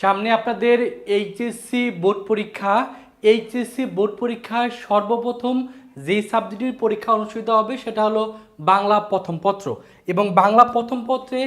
সামনে আপনাদের HSC board পরীক্ষা। এইচএসসি বোর্ড পরীক্ষায় সর্বপ্রথম যেই সাবজেক্টের পরীক্ষা অনুষ্ঠিত হবে সেটা হলো বাংলা প্রথম পত্র। এবং বাংলা প্রথম পত্রে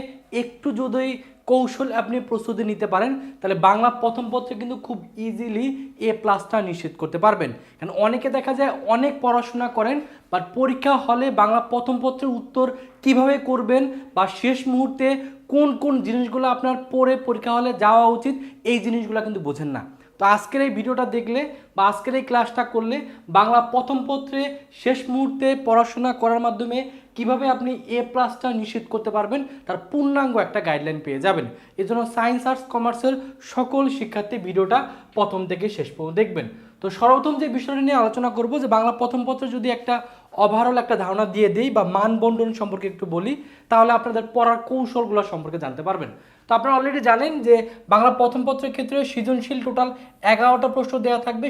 একটু যদি কৌশল আপনি প্রস্তুতি নিতে পারেন তাহলে বাংলা প্রথম পত্রে কিন্তু খুব ইজিলি A+টা নিশ্চিত করতে পারবেন। কারণ অনেকে দেখা যায় অনেক পড়াশোনা করেন, বাট পরীক্ষা হলে বাংলা প্রথম পত্রের উত্তর কিভাবে করবেন বা শেষ মুহূর্তে কোন কোন জিনিসগুলো আপনার পড়ে পরীক্ষা হলে যাওয়া উচিত এই জিনিসগুলো কিন্তু বোঝেন না। তো আজকের এই ভিডিওটা দেখলে বা আজকের এই ক্লাসটা করলে বাংলা প্রথম পত্রে শেষ মুহূর্তে পড়াশোনা করার মাধ্যমে কিভাবে আপনি A+টা নিশ্চিত করতে পারবেন তার পূর্ণাঙ্গ একটা গাইডলাইন পেয়ে যাবেন। এই জন্য সায়েন্স আর্টস কমার্সের সকল শিক্ষার্থী ভিডিওটা প্রথম থেকে শেষ পর্যন্ত দেখবেন। তো সর্বপ্রথম যে বিষয়টা নিয়ে আলোচনা করব যে বাংলা প্রথম পত্রে যদি একটা ওভারঅল একটা ধারণা দিয়ে দিই বা মান বন্টন সম্পর্কে একটু বলি, তাহলে আপনাদের পড়ার কৌশলগুলো সম্পর্কে জানতে পারবেন। তো আপনারা অলরেডি জানেন যে বাংলা প্রথম পত্রের ক্ষেত্রে সৃজনশীল টোটাল 11টা প্রশ্ন দেওয়া থাকবে।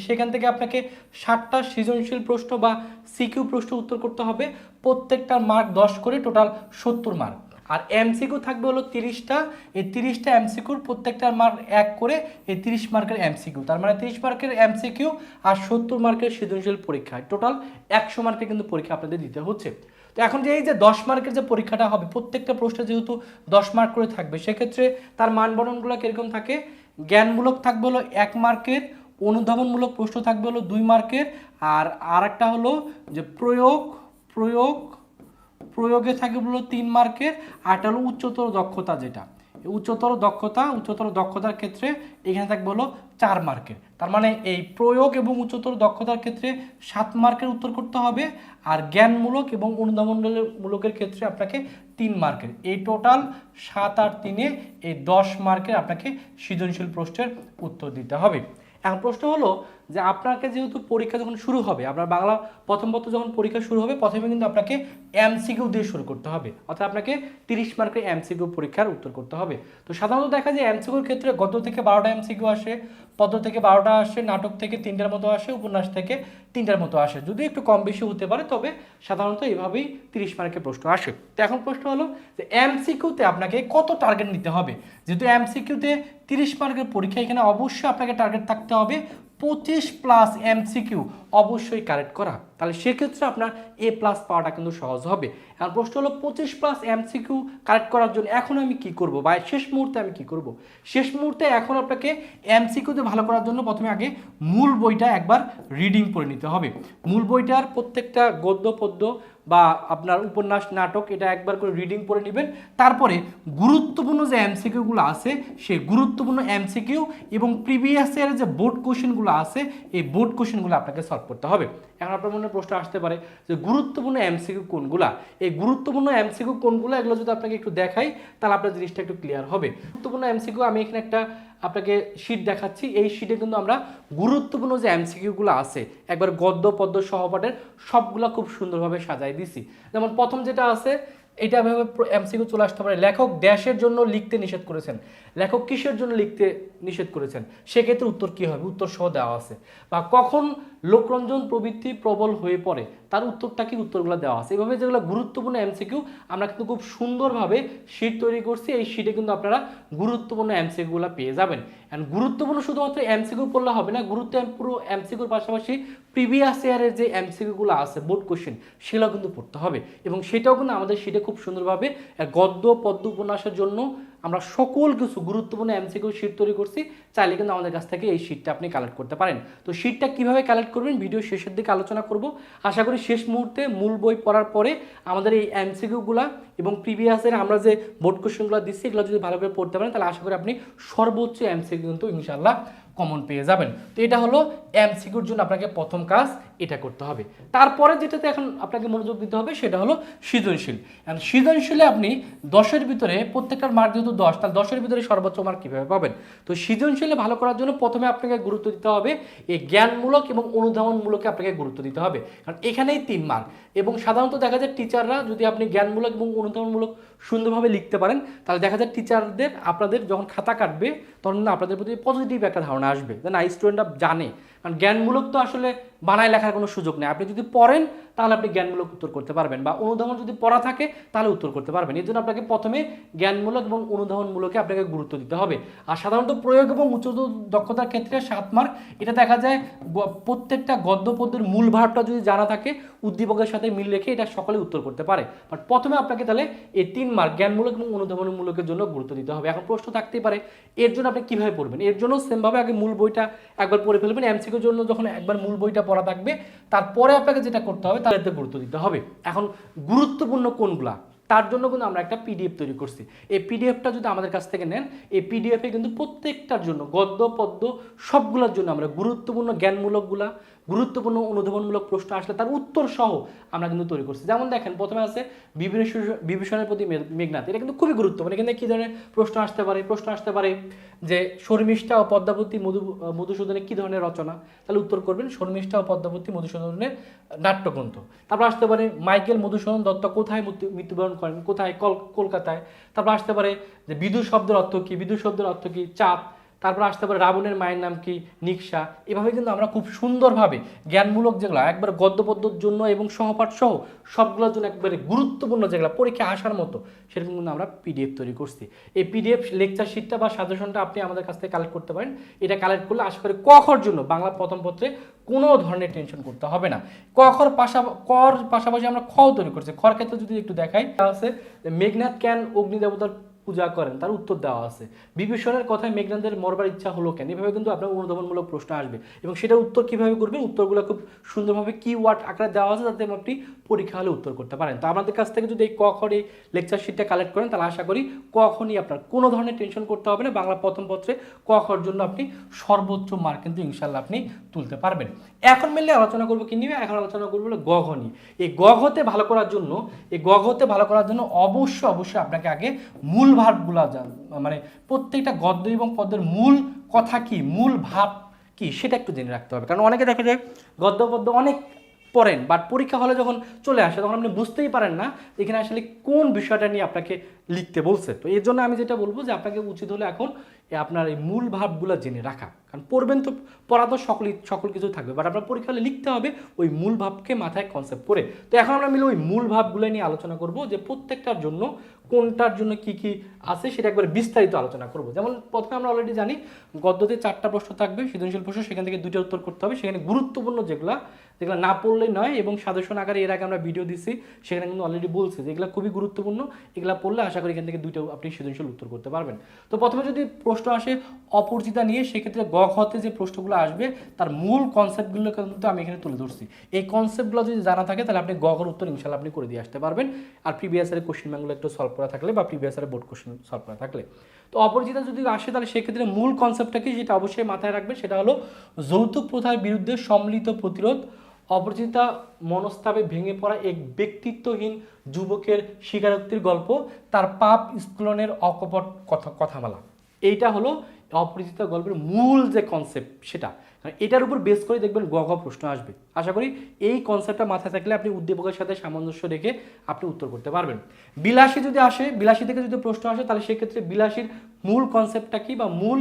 সেখান থেকে আপনাকে 60টা সৃজনশীল প্রশ্ন বা সিকিউ প্রশ্ন উত্তর করতে হবে। প্রত্যেকটার মার্ক 10 করে, টোটাল 70 মার্ক। আর এমসিকিউ থাকবে হলো 30টা। এই 30টা এমসিকিউর প্রত্যেকটার মার্ক 1 করে, এই 30 মার্কের এমসিকিউ, তার মানে 30 মার্কের এমসিকিউ আর 70 মার্কের সৃজনশীল পরীক্ষা, টোটাল 100 মার্কের কিন্তু পরীক্ষা আপনাদের দিতে হচ্ছে। তো এখন যে এই যে 10 মার্কের যে পরীক্ষাটা হবে, প্রত্যেকটা প্রশ্নে যেহেতু 10 মার্ক করে থাকবে, সেক্ষেত্রে তার মানবন্ধনগুলো কীরকম থাকে? জ্ঞানমূলক থাকবে হলো 1 মার্কের, অনুধাবনমূলক প্রশ্ন থাকবে হলো 2 মার্কের, আর একটা হলো যে প্রয়োগে থাকবে হলো 3 মার্কের, আর একটা হলো উচ্চতর দক্ষতা, যেটা উচ্চতর দক্ষতার ক্ষেত্রে এখানে থাকবে হলো 4 মার্কের। তার মানে এই প্রয়োগ এবং উচ্চতর দক্ষতার ক্ষেত্রে 7 মার্কের উত্তর করতে হবে, আর জ্ঞানমূলক এবং অনুধাবনমূলকের ক্ষেত্রে আপনাকে 3 মার্কের। এই টোটাল 7 আর 3-এ এই 10 মার্কের আপনাকে সৃজনশীল প্রশ্নের উত্তর দিতে হবে। এখন প্রশ্ন হলো যে আপনাকে যেহেতু পরীক্ষা যখন শুরু হবে, আপনার বাংলা প্রথম পত্র যখন পরীক্ষা শুরু হবে, প্রথমে কিন্তু আপনাকে এমসিকিউ দিয়ে শুরু করতে হবে, অর্থাৎ আপনাকে 30 মার্কের এমসিকিউ পরীক্ষার উত্তর করতে হবে। তো সাধারণত দেখা যায় এমসিকিউর ক্ষেত্রে গদ্য থেকে 12টা এমসিকিউ আসে, পদ্য থেকে 12টা আসে, নাটক থেকে 3টার মতো আসে, উপন্যাস থেকে 3টার মতো আসে, যদি একটু কম বেশি হতে পারে, তবে সাধারণত এইভাবেই 30 মার্কের প্রশ্ন আসে। তো এখন প্রশ্ন হলো যে এমসিকিউতে আপনাকে কত টার্গেট নিতে হবে। যেহেতু এমসিকিউতে 30 মার্কের পরীক্ষা, এখানে অবশ্যই আপনাকে টার্গেট থাকতে হবে 25+ এমসিকিউ অবশ্যই কারেক্ট করা, তাহলে সেক্ষেত্রে আপনার A+ পাওয়াটা কিন্তু সহজ হবে। এখন প্রশ্ন হলো 25+ এমসিকিউ কারেক্ট করার জন্য এখন আমি কি করব বা শেষ মুহূর্তে আমি কি করব। শেষ মুহূর্তে এখন আপনাকে এমসিকিউতে ভালো করার জন্য প্রথমে আগে মূল বইটা একবার রিডিং করে নিতে হবে। মূল বইটার প্রত্যেকটা গদ্য পদ্য বা আপনার উপন্যাস নাটক এটা একবার করে রিডিং পড়ে নেবেন। তারপরে গুরুত্বপূর্ণ যে এমসিকিউগুলো আছে সেই গুরুত্বপূর্ণ এমসিকিউ এবং প্রিভিয়াস ইয়ারের যে বোর্ড কোশ্চেনগুলো আছে এই বোর্ড কোশ্চেনগুলো আপনাকে সলভ করতে হবে। এখন আপনার মনে প্রশ্ন আসতে পারে যে গুরুত্বপূর্ণ এমসিকিউ কোনগুলা, এই গুরুত্বপূর্ণ এমসিকিউ কোনগুলো, এগুলো যদি আপনাকে একটু দেখাই তাহলে আপনার জিনিসটা একটু ক্লিয়ার হবে। গুরুত্বপূর্ণ এমসিকিউ আমি এখানে একটা আপনাকে শীট দেখাচ্ছি। এই শীটে কিন্তু আমরা গুরুত্বপূর্ণ যে এমসিকিউগুলো আছে একবার গদ্য পদ্য সহপাঠের সবগুলো খুব সুন্দরভাবে সাজাই দিছি। যেমন প্রথম যেটা আছে এটা ভাবে এমসিকিউ চলে আসতে পারে, লেখক ড্যাশের জন্য লিখতে নিষেধ করেছেন, লেখক কিসের জন্য লিখতে নিষেধ করেছেন, সেক্ষেত্রে উত্তর কী হবে, উত্তর সহ দেওয়া আছে। বা কখন লোকরঞ্জন প্রবৃত্তি প্রবল হয়ে পড়ে, তার উত্তরটা কি, উত্তরগুলো দেওয়া আছে। এইভাবে যেগুলো গুরুত্বপূর্ণ এমসিকিউ আমরা কিন্তু খুব সুন্দরভাবে শীট তৈরি করছি। এই শীটে কিন্তু আপনারা গুরুত্বপূর্ণ এমসিকিউগুলো পেয়ে যাবেন। অ্যান্ড গুরুত্বপূর্ণ শুধুমাত্র এমসিকিউ পড়লে হবে না, পুরো এমসিকিউর পাশাপাশি প্রিভিয়াস ইয়ারের যে এমসিকিউগুলো আছে বোর্ড কোশ্চেন সেগুলো কিন্তু পড়তে হবে। এবং সেটাও কিন্তু আমাদের শীটে খুব সুন্দরভাবে গদ্য পদ্য উপন্যাসের জন্য আমরা সকল কিছু গুরুত্বপূর্ণ এমসিকিউ শীট তৈরি করছি। চাইলে কিন্তু আমাদের কাছ থেকে এই শীটটা আপনি কালেক্ট করতে পারেন। তো শীটটা কীভাবে কালেক্ট করবেন ভিডিও শেষের দিকে আলোচনা করব। আশা করি শেষ মুহূর্তে মূল বই পড়ার পরে আমাদের এই এমসিকিউগুলো এবং প্রিভিয়াসের আমরা যে বোর্ড কোশ্চেনগুলো দিচ্ছি এগুলো যদি ভালো করে পড়তে পারেন তাহলে আশা করি আপনি সর্বোচ্চ এমসিকিউ কিন্তু ইনশাআল্লাহ কমন পেয়ে যাবেন। তো এটা হলো এমসিকিউর জন্য আপনাকে প্রথম কাজ এটা করতে হবে। তারপরে যেটাতে এখন আপনাকে মনোযোগ দিতে হবে সেটা হলো সৃজনশীল। সৃজনশীলে আপনি 10-এর ভিতরে প্রত্যেকটার মার্ক যেহেতু 10, তাহলে 10-এর ভিতরে সর্বোচ্চ মার্ক কীভাবে পাবেন। তো সৃজনশীলে ভালো করার জন্য প্রথমে আপনাকে গুরুত্ব দিতে হবে এই জ্ঞানমূলক এবং অনুধাবনমূলকে আপনাকে গুরুত্ব দিতে হবে, কারণ এখানেই 3 মার্ক। এবং সাধারণত দেখা যায় টিচাররা যদি আপনি জ্ঞানমূলক এবং অনুধাবনমূলক সুন্দরভাবে লিখতে পারেন তাহলে দেখা যায় টিচারদের আপনাদের যখন খাতা কাটবে তখন আপনাদের প্রতি পজিটিভ একটা ধারণা আসবে যে না, স্টুডেন্টরা জানে। কারণ জ্ঞানমূলক তো আসলে বানায় লেখার কোনো সুযোগ নেই, আপনি যদি পড়েন তাহলে আপনি জ্ঞানমূলক উত্তর করতে পারবেন, বা অনুধাবন যদি পড়া থাকে তাহলে উত্তর করতে পারবেন। এর জন্য আপনাকে প্রথমে জ্ঞানমূলক এবং অনুধাবনমূলকে আপনাকে গুরুত্ব দিতে হবে। আর সাধারণত প্রয়োগ এবং উচ্চতর দক্ষতার ক্ষেত্রে 7 মার্ক, এটা দেখা যায় প্রত্যেকটা গদ্য পদ্যের মূল ভাবটা যদি জানা থাকে, উদ্দীপকের সাথে মিল রেখে এটা সকলে উত্তর করতে পারে। বাট প্রথমে আপনাকে তাহলে এই 3 মার্ক জ্ঞানমূলক এবং অনুধাবনমূলকের জন্য গুরুত্ব দিতে হবে। এখন প্রশ্ন থাকতেই পারে এর জন্য আপনি কিভাবে পড়বেন। এর জন্য সেমভাবে আগে মূল বইটা একবার পড়ে ফেলবেন। এমসিকিউর জন্য যখন একবার মূল বইটা পড়া থাকবে, তারপরে আপনাকে যেটা করতে হবে তাহলে গুরুত্ব দিতে হবে। এখন গুরুত্বপূর্ণ কোনগুলা, তার জন্য কিন্তু আমরা একটা পিডিএফ তৈরি করছি। এই পিডিএফটা যদি আমাদের কাছ থেকে নেন, এই পিডিএফে কিন্তু প্রত্যেকটার জন্য গদ্য পদ্য সবগুলোর জন্য আমরা গুরুত্বপূর্ণ জ্ঞানমূলকগুলা, গুরুত্বপূর্ণ অনুধাবনমূলক প্রশ্ন আসলে তার উত্তর সহ আমরা কিন্তু তৈরি করছি। যেমন দেখেন, প্রথমে আছে বিভীষণের প্রতি মেঘনাদ, এটা কিন্তু খুবই গুরুত্বপূর্ণ। এখানে কি ধরনের প্রশ্ন আসতে পারে? প্রশ্ন আসতে পারে যে শর্মিষ্ঠা ও পদ্মাবতী মধুসূদনের কি ধরনের রচনা, তাহলে উত্তর করবেন শর্মিষ্ঠা ও পদ্মাবতী মধুসূদনের নাট্যগ্রন্থ। তারপর আসতে পারে মাইকেল মধুসূদন দত্ত কোথায় মৃত্যুবরণ করেন, কোথায়? কলকাতায়। তারপর আসতে পারে যে বিদুর শব্দের অর্থ কি, বিদুর শব্দের অর্থ কি? চাঁদ। তারপর আসতে পারে রাবণের মায়ের নাম কি, নিক্সা। এভাবে কিন্তু আমরা খুব সুন্দরভাবে জ্ঞানমূলক যেগুলো একবার গদ্যপদ্যর জন্য এবং সহপাঠ সহ সবগুলোর জন্য একবারে গুরুত্বপূর্ণ যেগুলো পরীক্ষা আসার মতো, সেরকম কিন্তু আমরা পিডিএফ তৈরি করছি। এই পিডিএফ লেকচার শিটটা বা সাজেশনটা আপনি আমাদের কাছ থেকে কালেক্ট করতে পারেন। এটা কালেক্ট করলে আশা করি ক খর জন্য বাংলা প্রথম পত্রে কোনো ধরনের টেনশন করতে হবে না। কর পাশাপাশি আমরা খ তৈরি করছি। খর ক্ষেত্রে যদি একটু দেখাই, তা আছে মেঘনাদ কেন অগ্নিদেবতার পূজা করেন, তার উত্তর দেওয়া আছে। বিভীষণের কথায় মেঘনাদের মরবার ইচ্ছা হলো কেন, এভাবে কিন্তু আপনার অনুধাবনমূলক প্রশ্ন আসবে এবং সেটার উত্তর কিভাবে করবেন, উত্তরগুলো খুব সুন্দরভাবে কিওয়ার্ড আকারে দেওয়া আছে, যাতে আপনি পরীক্ষা হলে উত্তর করতে পারেন। তো আমাদের কাছ থেকে যদি এই ক খর এই লেকচার শিটটা কালেক্ট করেন, তাহলে আশা করি কখনই আপনার কোনো ধরনের টেনশন করতে হবে না। বাংলা প্রথম পত্রে ক খর জন্য আপনি সর্বোচ্চ মার্ক কিন্তু ইনশাল্লাহ আপনি তুলতে পারবেন। এখন মিললে আলোচনা করবো কি নিয়ে, এখন আলোচনা করবো গ ঘ নিয়ে। এই গ ঘতে ভালো করার জন্য অবশ্যই আপনাকে আগে মূল ভাবগুলা মানে প্রত্যেকটা গদ্য এবং পদ্যের মূল কথা কি, মূল ভাব কি, সেটা একটু জেনে রাখতে হবে। কারণ অনেকে দেখে যে গদ্য পদ্য অনেক পড়েন, বাট পরীক্ষা হলে যখন চলে আসে তখন আপনি বুঝতেই পারেন না এখানে আসলে কোন বিষয়টা নিয়ে আপনাকে লিখতে বলছে। তো এর জন্য আমি যেটা বলবো যে আপনাকে উচিত হলে এখন আপনার এই মূল ভাবগুলো জেনে রাখা। কারণ পড়বেন তো, পড়া তো সকল কিছু থাকবে, বাট আপনার পরীক্ষা হলে লিখতে হবে ওই মূল ভাবকে মাথায় কনসেপ্ট করে। তো এখন আমরা মিলে ওই মূল ভাবগুলো নিয়ে আলোচনা করব, যে প্রত্যেকটার জন্য কোনটার জন্য কি কি আছে সেটা একবার বিস্তারিত আলোচনা করব। যেমন প্রথমে আমরা অলরেডি জানি গদ্যতে 4টা প্রশ্ন থাকবে, সৃজনশীল প্রশ্ন, সেখান থেকে 2টা উত্তর করতে হবে। সেখানে গুরুত্বপূর্ণ যেগুলো না পড়লেই নয়, এবং সাজেশন আকারে এর আগে আমরা ভিডিও দিচ্ছি, সেখানে কিন্তু অলরেডি বলছে যে এগুলো খুবই গুরুত্বপূর্ণ, এগুলো পড়লে আশা করি এখান থেকে 2টা আপনি সৃজনশীল উত্তর করতে পারবেন। তো প্রথমে যদি প্রশ্ন আসে অপরিচিতা নিয়ে, সেক্ষেত্রে গ ঘতে যে প্রশ্নগুলো আসবে তার মূল কনসেপ্টগুলো কিন্তু আমি এখানে তুলে ধরছি। এই কনসেপ্টগুলো যদি জানা থাকে তাহলে আপনি গ ঘর উত্তর ইনশাল্লাহ আপনি করে দিয়ে আসতে পারবেন। আর প্রিভিয়াস ইয়ারের কোশ্চেন ব্যাঙ্কগুলো একটু সলভ করা থাকলে, বা প্রিভিয়াস ইয়ারের বোর্ড কোশ্চেন সলভ করা থাকলে। তো অপরিচিতা যদি আসে তাহলে সেক্ষেত্রে মূল কনসেপ্টটা কি সেটা অবশ্যই মাথায় রাখবেন, সেটা হলো যৌতুক প্রথার বিরুদ্ধে সম্মিলিত প্রতিরোধ। অপরিচিতা মনস্তাবে ভেঙে পড়া এক ব্যক্তিত্বহীন যুবকের স্বীকারোক্তির গল্প, তার পাপ স্খলনের অকপট কথামালা। এইটা হলো অপরিচিতা গল্পের মূল যে কনসেপ্ট, সেটা এটার উপর বেস করে দেখবেন গ ঘ প্রশ্ন আসবে। আশা করি এই কনসেপ্টটা মাথায় থাকলে আপনি উদ্দীপকের সাথে সামঞ্জস্য রেখে আপনি উত্তর করতে পারবেন। বিলাসী যদি আসে, বিলাসী থেকে যদি প্রশ্ন আসে, তাহলে সেক্ষেত্রে বিলাসীর মূল কনসেপ্টটা কি বা মূল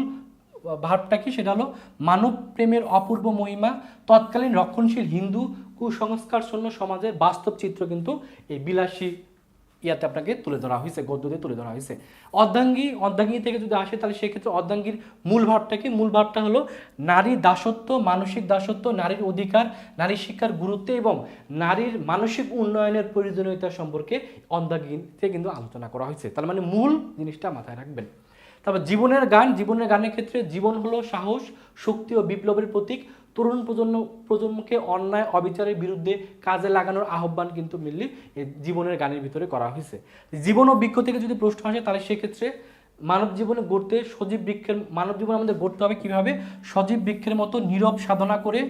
ভাবটা কি, সেটা হলো মানব প্রেমের অপূর্ব মহিমা, তৎকালীন রক্ষণশীল হিন্দু কুসংস্কার শূন্য সমাজের বাস্তব চিত্র কিন্তু এই বিলাসী ইয়াতে আপনাকে তুলে ধরা হয়েছে, গদ্যতে তুলে ধরা হয়েছে। অর্ধাঙ্গী থেকে যদি আসে, তাহলে সেক্ষেত্রে অর্ধাঙ্গীর মূল ভাবটা কি? মূল ভাবটা হলো নারী দাসত্ব, মানসিক দাসত্ব, নারীর অধিকার, নারী শিক্ষার গুরুত্ব এবং নারীর মানসিক উন্নয়নের প্রয়োজনীয়তা সম্পর্কে অর্ধাঙ্গীতে কিন্তু আলোচনা করা হয়েছে। তার মানে মূল জিনিসটা মাথায় রাখবেন। তারপর জীবনের গানের ক্ষেত্রে জীবন হলো সাহস, শক্তি ও বিপ্লবের প্রতীক। তরুণ প্রজন্মকে অন্যায় অবিচারের বিরুদ্ধে কাজে লাগানোর আহ্বান কিন্তু মিললি এই জীবনের গানের ভিতরে করা হয়েছে। জীবন ও বৃক্ষ থেকে যদি প্রশ্ন আসে, তাহলে সেক্ষেত্রে মানব জীবনে গড়তে মানব জীবন আমাদের গড়তে হবে কিভাবে? সজীব বৃক্ষের মতো নীরব সাধনা করে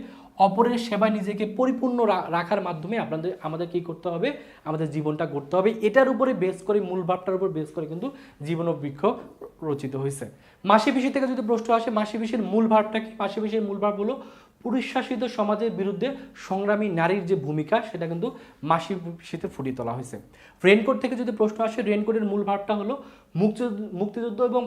অপরের সেবায় নিজেকে পরিপূর্ণ রাখার মাধ্যমে আমাদের কি করতে হবে? আমাদের জীবনটা গড়তে হবে। এটার উপরে বেস করে, মূল ভাবটার উপর বেস করে কিন্তু জীবন ও বৃক্ষ রচিত হয়েছে। মাসি পিসি থেকে যদি প্রশ্ন আসে, মাসি পিসির মূল ভাবটা কি? মাসি পিসির মূল ভাব হলো পুরুষ শাসিত সমাজের বিরুদ্ধে সংগ্রামী নারীর যে ভূমিকা, সেটা কিন্তু মাসি পিসিতে ফুটিয়ে তোলা হয়েছে। রেনকোট থেকে যদি প্রশ্ন আসে, রেনকোটের মূল ভাবটা হলো মুক্তিযুদ্ধ এবং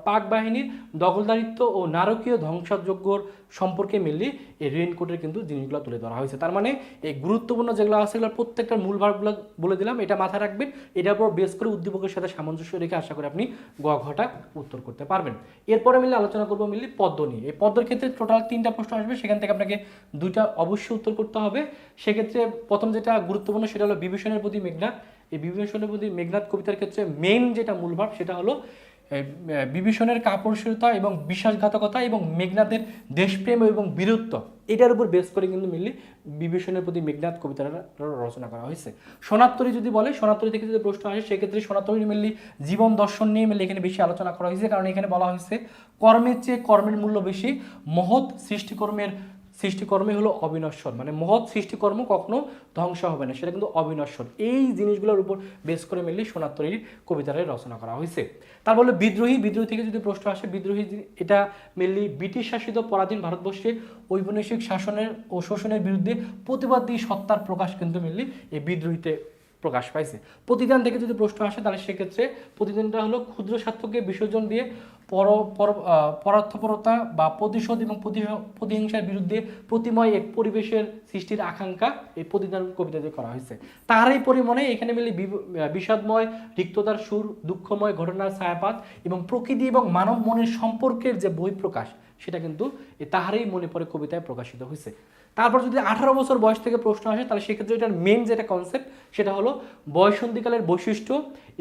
পাক বাহিনীর দখলদারিত্ব ও নারকীয় ধ্বংসযজ্ঞর সম্পর্কে মিললি এই রেইনকোটের কিন্তু জিনিসগুলো তুলে ধরা হয়েছে। তার মানে এই গুরুত্বপূর্ণ যেগুলো আছে সেগুলো প্রত্যেকটা মূল ভার্বগুলো বলে দিলাম, এটা মাথায় রাখবেন। এটার উপর বেস করে উদ্দীপকের সাথে সামঞ্জস্য রেখে আশা করি আপনি গ ঘটা উত্তর করতে পারবেন। এরপরে মিলে আলোচনা করবো মিলি পদ্ম নিয়ে। এই পদ্মের ক্ষেত্রে টোটাল 3টা প্রশ্ন আসবে, সেখান থেকে আপনাকে 2টা অবশ্যই উত্তর করতে হবে। সেক্ষেত্রে প্রথম যেটা গুরুত্বপূর্ণ সেটা হলো বিভীষণের প্রতি মেঘনাদ। এই বিভীষণের প্রতি মেঘনাদ কবিতার ক্ষেত্রে মেইন যেটা মূল ভাব সেটা হলো বিভীষণের কাপুরুষতা এবং বিশ্বাসঘাতকতা এবং মেঘনাদের দেশপ্রেম এবং বীরত্ব, এটার উপর বেস করে কিন্তু মেনলি বিভীষণের প্রতি মেঘনাদ কবিতাটা রচনা করা হয়েছে। সোনারতরী যদি বলে, সোনারতরী থেকে যদি প্রশ্ন আসে সেক্ষেত্রে সোনারতরী মেনলি জীবন দর্শন নিয়ে মেনলি এখানে বেশি আলোচনা করা হয়েছে, কারণ এখানে বলা হয়েছে কর্মের চেয়ে কর্মের মূল্য বেশি, মহৎ সৃষ্টিকর্মে হলো অবিনশ্বর, মানে মহৎ সৃষ্টিকর্ম কখনো ধ্বংস হবে না, সেটা কিন্তু অবিনশ্বর। এই জিনিসগুলোর উপর বেস করে মেনলি সোনারতরীর কবিতাটা রচনা করা হয়েছে। তারপরে বিদ্রোহী থেকে যদি প্রশ্ন আসে, বিদ্রোহী এটা মেনলি ব্রিটিশ শাসিত পরাধীন ভারতবর্ষে ঔপনিবেশিক শাসনের ও শোষণের বিরুদ্ধে প্রতিবাদী সত্তার প্রকাশ কিন্তু মেনলি এই বিদ্রোহীতে প্রকাশ পাইছে। প্রতিদান থেকে যদি প্রশ্ন আসে তাহলে সেক্ষেত্রে প্রতিদানটা হলো ক্ষুদ্র স্বার্থকে বিসর্জন দিয়ে পরার্থপরতা বা প্রতিশোধ এবং প্রতিহিংসার বিরুদ্ধে প্রতিময় এক পরিবেশের সৃষ্টির আকাঙ্ক্ষা এই প্রতিদান কবিতাতে করা হয়েছে। তারই পরিমাণে এখানে মিলে বিষাদময় রিক্ততার সুর, দুঃখময় ঘটনার ছায়াপাত এবং প্রকৃতি এবং মানব মনের সম্পর্কের যে বহিঃপ্রকাশ সেটা কিন্তু তাহারই মনে পড়ে কবিতায় প্রকাশিত হয়েছে। তারপর যদি 18 বছর বয়স থেকে প্রশ্ন আসে তাহলে সেক্ষেত্রে এটার মেন যেটা কনসেপ্ট সেটা হলো বয়সন্ধিকালের বৈশিষ্ট্য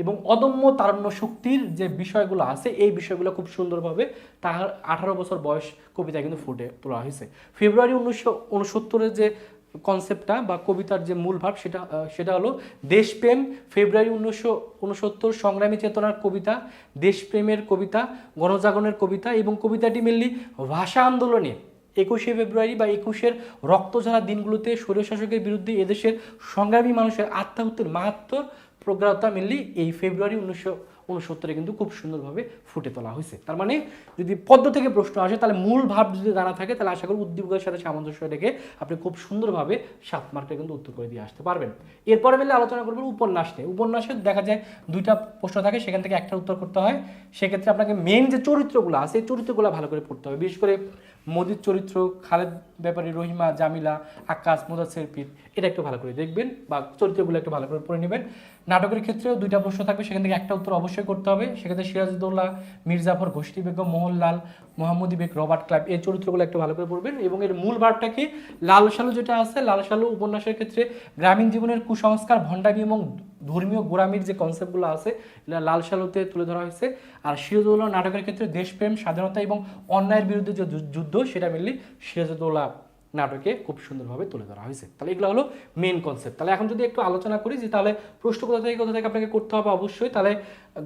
এবং অদম্য তারুণ্য শক্তির যে বিষয়গুলো আছে এই বিষয়গুলো খুব সুন্দরভাবে তার 18 বছর বয়স কবিতায় কিন্তু ফুটে তোলা হয়েছে। ফেব্রুয়ারি 1969 যে কনসেপ্টটা বা কবিতার যে মূল ভাব সেটা হলো দেশপ্রেম, ফেব্রুয়ারি 1969 সংগ্রামী চেতনার কবিতা, দেশপ্রেমের কবিতা, গণজাগরণের কবিতা এবং কবিতাটি মেনলি ভাষা আন্দোলনে 21শে ফেব্রুয়ারি বা 21-এর রক্তঝরা দিনগুলোতে স্বৈরশাসকের বিরুদ্ধে এদেশের সংগ্রামী মানুষের আত্মাহুতির মাহাত্ম্যর প্রজ্ঞাতা মেনলি এই ফেব্রুয়ারি 1969 কিন্তু খুব সুন্দরভাবে ফুটে তোলা হয়েছে। তার মানে যদি পদ্ম থেকে প্রশ্ন আসে তাহলে মূল ভাব যদি জানা থাকে তাহলে আশা করি উদ্দীপকের সাথে সামঞ্জস্য রেখে আপনি খুব সুন্দরভাবে 7 মার্কে কিন্তু উত্তর করে দিয়ে আসতে পারবেন। এরপরে মিলে আলোচনা করবেন উপন্যাস নিয়ে। উপন্যাসে দেখা যায় 2টা প্রশ্ন থাকে, সেখান থেকে একটা উত্তর করতে হয়। সেক্ষেত্রে আপনাকে মেন যে চরিত্রগুলো আছে এই চরিত্রগুলো ভালো করে পড়তে হবে, বিশেষ করে মোদির চরিত্র, খালেদ ব্যাপারী, রহিমা, জামিলা, আকাশ, মুদাসের পীর, এটা একটু ভালো করে দেখবেন বা চরিত্রগুলো একটু ভালো করে পড়ে নেবেন। নাটকের ক্ষেত্রেও 2টা প্রশ্ন থাকবে, সেখান থেকে একটা উত্তর অবশ্যই করতে হবে। সেক্ষেত্রে সিরাজউদ্দৌলা, মির্জাফর, ঘোষটি বেগম, মোহনলাল, মোহাম্মদী বেগ, রবার্ট ক্লাইভ, এই চরিত্রগুলো একটু ভালো করে পড়বেন। এবং এর মূল ভাবটা কি, লাল সালু যেটা আছে, লাল সালু উপন্যাসের ক্ষেত্রে গ্রামীণ জীবনের কুসংস্কার, ভণ্ডামি এবং ধর্মীয় গোড়ামির যে কনসেপ্টগুলো আছে এটা লাল সালুতে তুলে ধরা হয়েছে। আর সিরাজউদ্দৌলা নাটকের ক্ষেত্রে দেশপ্রেম, স্বাধীনতা এবং অন্যায়ের বিরুদ্ধে যে যুদ্ধ সেটা মেনলি সিরাজউদ্দৌলা নাটকে খুব সুন্দরভাবে তুলে ধরা হয়েছে। তাহলে এগুলো হলো মেন কনসেপ্ট। তাহলে এখন যদি একটু আলোচনা করি যে তাহলে প্রশ্ন কোথা থেকে আপনাকে করতে হবে অবশ্যই, তাহলে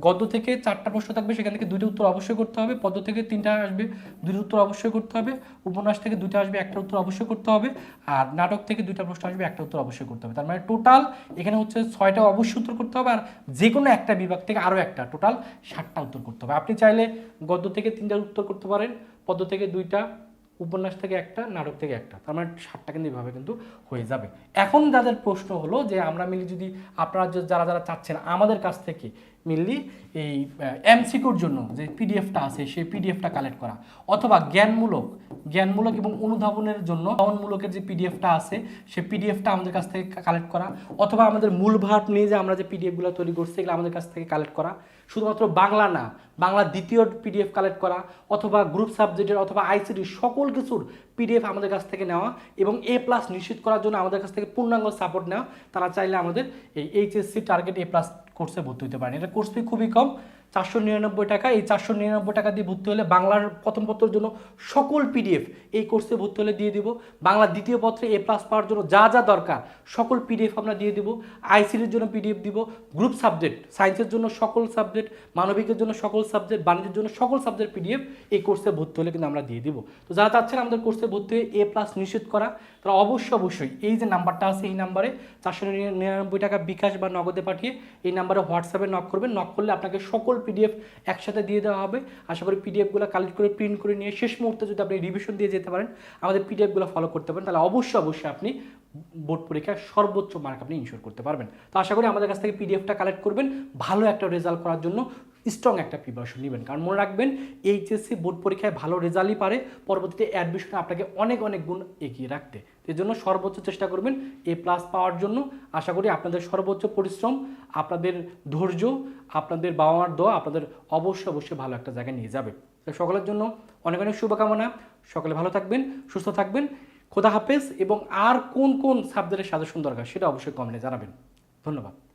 গদ্য থেকে 4টা প্রশ্ন থাকবে, সেখান থেকে 2টা উত্তর অবশ্যই করতে হবে। পদ্য থেকে 3টা আসবে, 2টা উত্তর অবশ্যই করতে হবে। উপন্যাস থেকে 2টা আসবে, 1টা উত্তর অবশ্যই করতে হবে। আর নাটক থেকে 2টা প্রশ্ন আসবে, 1টা উত্তর অবশ্যই করতে হবে। তার মানে টোটাল এখানে হচ্ছে 6টা অবশ্যই উত্তর করতে হবে, আর যে কোনো একটা বিভাগ থেকে আরও একটা, টোটাল 7টা উত্তর করতে হবে। আপনি চাইলে গদ্য থেকে 3টা উত্তর করতে পারেন, পদ্য থেকে 2টা, উপন্যাস থেকে 1টা, নাটক থেকে 1টা, তার মানে 7টা কিন্তু এইভাবে কিন্তু হয়ে যাবে। এখন যাদের প্রশ্ন হলো যে আমরা মিলি যদি আপনারা যারা চাচ্ছেন আমাদের কাছ থেকে মেনলি এই এমসিকিউর জন্য যে পিডিএফটা আছে সেই পিডিএফটা কালেক্ট করা, অথবা জ্ঞানমূলক এবং অনুধাবনের জন্য অনুধাবনমূলকের যে পিডিএফটা আছে সেই পিডিএফটা আমাদের কাছ থেকে কালেক্ট করা, অথবা আমাদের মূল ভাব নিয়ে যে আমরা যে পিডিএফগুলো তৈরি করছি এগুলো আমাদের কাছ থেকে কালেক্ট করা, শুধুমাত্র বাংলা না, বাংলা দ্বিতীয় পিডিএফ কালেক্ট করা, অথবা গ্রুপ সাবজেক্টের অথবা আইসিটির সকল কিছুর পিডিএফ আমাদের কাছ থেকে নেওয়া এবং A+ নিশ্চিত করার জন্য আমাদের কাছ থেকে পূর্ণাঙ্গ সাপোর্ট নেওয়া, তারা চাইলে আমাদের এই এইচএসসি টার্গেট A+ কোর্সে ভর্তি হতে পারেন। এটা কোর্স ফি খুবই কম, 499 টাকা। এই 499 টাকা দিয়ে ভর্তি হলে বাংলার প্রথম পত্রের জন্য সকল পিডিএফ এই কোর্সে ভর্তি হলে দিয়ে দিব। বাংলা দ্বিতীয় পত্রে A+ পাওয়ার জন্য যা দরকার সকল পিডিএফ আমরা দিয়ে দিব। আইসিটির জন্য পিডিএফ দিব, গ্রুপ সাবজেক্ট, সায়েন্সের জন্য সকল সাবজেক্ট, মানবিকের জন্য সকল সাবজেক্ট, বাণিজ্যের জন্য সকল সাবজেক্ট পিডিএফ এই কোর্সে ভর্তি হলে কিন্তু আমরা দিয়ে দিব। তো যারা চাচ্ছেন আমাদের কোর্সে ভর্তি হয়ে A+ নিশ্চিত করা, তারা অবশ্যই এই যে নাম্বারটা আছে এই নাম্বারে 499 টাকা বিকাশ বা নগদে পাঠিয়ে এই নাম্বারে হোয়াটসঅ্যাপে নক করবেন। নক করলে আপনাকে সকল পিডিএফ একসাথে দিয়ে দেওয়া হবে। আশা করি পিডিএফগুলো কালেক্ট করে প্রিন্ট করে নিয়ে শেষ মুহূর্তে যদি আপনি রিভিশন দিয়ে যেতে পারেন, আমাদের পিডিএফগুলো ফলো করতে পারেন, তাহলে অবশ্যই আপনি বোর্ড পরীক্ষায় সর্বোচ্চ মার্ক আপনি ইনশিওর করতে পারবেন। তো আশা করি আমাদের কাছ থেকে পিডিএফটা কালেক্ট করবেন ভালো একটা রেজাল্ট করার জন্য। স্ট্রং একটা প্রিপারেশন নেবেন। কারণ মনে রাখবেন এইচএসসি বোর্ড পরীক্ষায় ভালো রেজাল্টই পারে পরবর্তীতে অ্যাডমিশনে আপনাকে অনেক অনেক গুণ এগিয়ে রাখতে। এর জন্য সর্বোচ্চ চেষ্টা করবেন এ প্লাস পাওয়ার জন্য। আশা করি আপনাদের সর্বোচ্চ পরিশ্রম, আপনাদের ধৈর্য, আপনাদের বাবা মার দোয়া আপনাদের অবশ্যই ভালো একটা জায়গায় নিয়ে যাবে। তো সকলের জন্য অনেক অনেক শুভকামনা। সকলে ভালো থাকবেন, সুস্থ থাকবেন। খোদা হাফেজ। এবং আর কোন কোন সাবজেক্টের সাজেশন দরকার সেটা অবশ্যই কমেন্টে জানাবেন। ধন্যবাদ।